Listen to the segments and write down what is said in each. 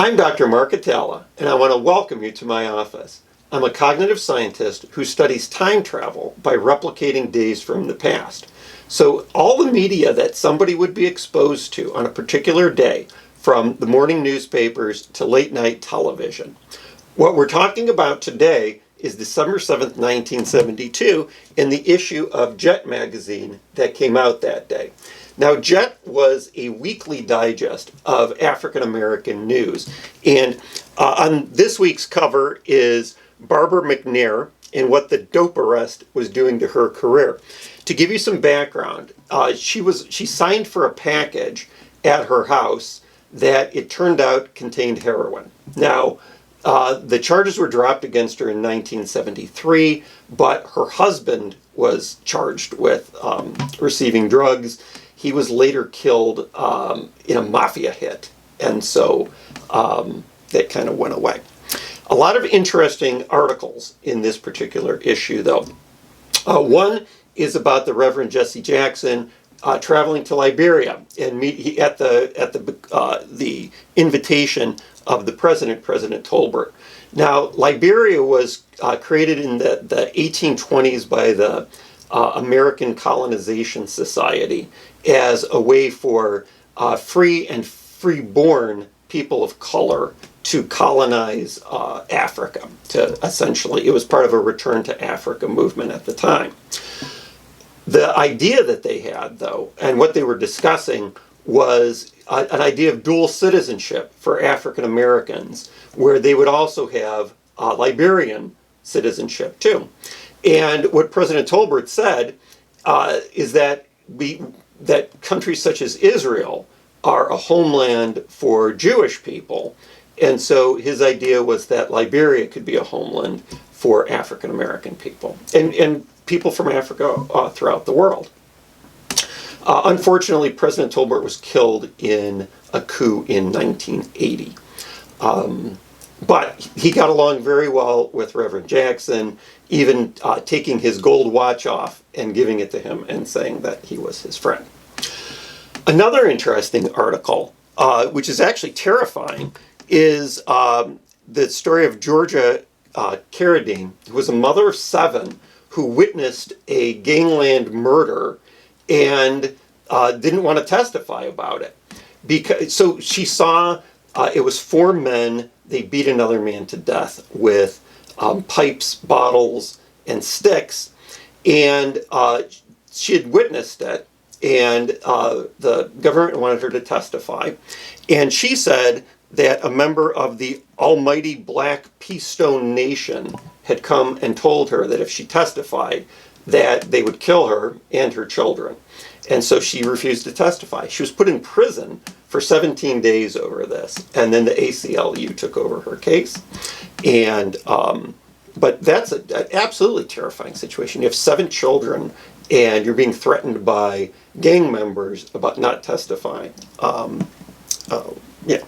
I'm Dr. Mark Hatala, and I want to welcome you to my office. I'm a cognitive scientist who studies time travel by replicating days from the past. So all the media that somebody would be exposed to on a particular day, from the morning newspapers to late night television. What we're talking about today is December 7th, 1972, in the issue of Jet magazine that came out that day. Now, Jet was a weekly digest of African American news, and on this week's cover is Barbara McNair and what the dope arrest was doing to her career. To give you some background, she signed for a package at her house that it turned out contained heroin. Now, the charges were dropped against her in 1973, but her husband was charged with receiving drugs. He was later killed in a mafia hit, and so that kind of went away. A lot of interesting articles in this particular issue, though. One is about the Reverend Jesse Jackson traveling to Liberia and at the invitation of the president, President Tolbert. Now, Liberia was created in the 1820s by the American Colonization Society as a way for free and free-born people of color to colonize Africa. It was part of a return to Africa movement at the time. The idea that they had, though, and what they were discussing was an idea of dual citizenship for African Americans, where they would also have Liberian citizenship too. And what President Tolbert said is that that countries such as Israel are a homeland for Jewish people, and so his idea was that Liberia could be a homeland for African American people and people from Africa throughout the world. Unfortunately, President Tolbert was killed in a coup in 1980. But he got along very well with Reverend Jackson, even taking his gold watch off and giving it to him and saying that he was his friend. Another interesting article, which is actually terrifying, is the story of Georgia Carradine, who was a mother of 7 who witnessed a gangland murder and didn't want to testify about it. So she saw it was 4 men. They beat another man to death with pipes, bottles, and sticks. And she had witnessed it, and the government wanted her to testify. And she said that a member of the almighty Black Peace Stone Nation had come and told her that if she testified, that they would kill her and her children. And so she refused to testify. She was put in prison for 17 days over this, and then the ACLU took over her case. And but that's an absolutely terrifying situation. You have 7 children, and you're being threatened by gang members about not testifying. Yeah.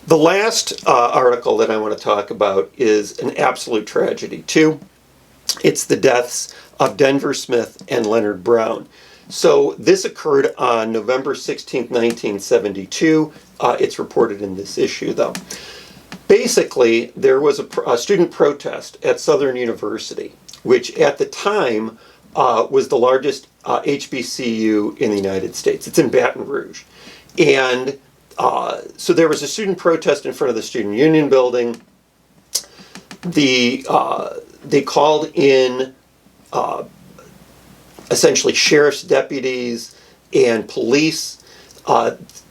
The last article that I want to talk about is an absolute tragedy, too. It's the deaths of Denver Smith and Leonard Brown. So this occurred on November 16th, 1972. It's reported in this issue, though. Basically, there was a student protest at Southern University, which at the time was the largest HBCU in the United States. It's in Baton Rouge. And so there was a student protest in front of the Student Union building. They called in essentially sheriff's deputies and police.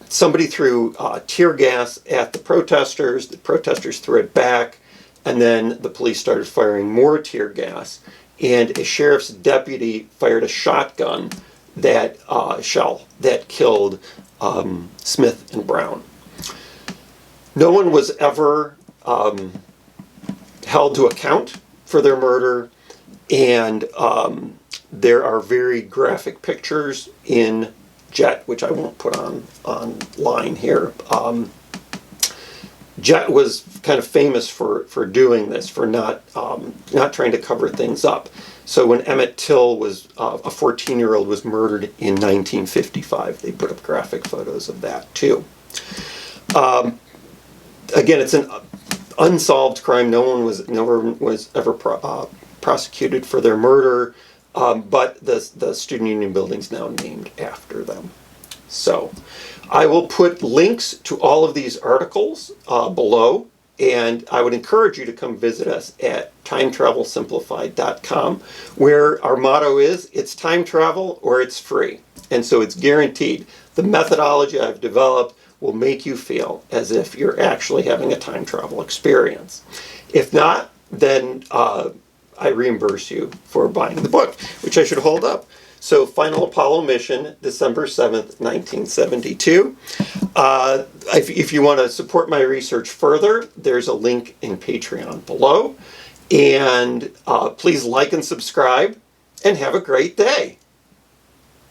Somebody threw tear gas at the protesters. The protesters threw it back, and then the police started firing more tear gas. And a sheriff's deputy fired a shotgun that killed Smith and Brown. No one was ever held to account for their murder, and there are very graphic pictures in Jet, which I won't put online here. Jet was kind of famous for doing this, for not trying to cover things up. So when Emmett Till was a 14-year-old was murdered in 1955, they put up graphic photos of that too. again, it's an unsolved crime. No one was ever prosecuted for their murder, but the student union building's now named after them. So I will put links to all of these articles below, and I would encourage you to come visit us at timetravelsimplified.com, where our motto is, it's time travel or it's free. And so it's guaranteed. The methodology I've developed will make you feel as if you're actually having a time travel experience. If not, then I reimburse you for buying the book, which I should hold up. So, Final Apollo Mission, December 7th, 1972. If you want to support my research further, there's a link in Patreon below. And please like and subscribe, and have a great day.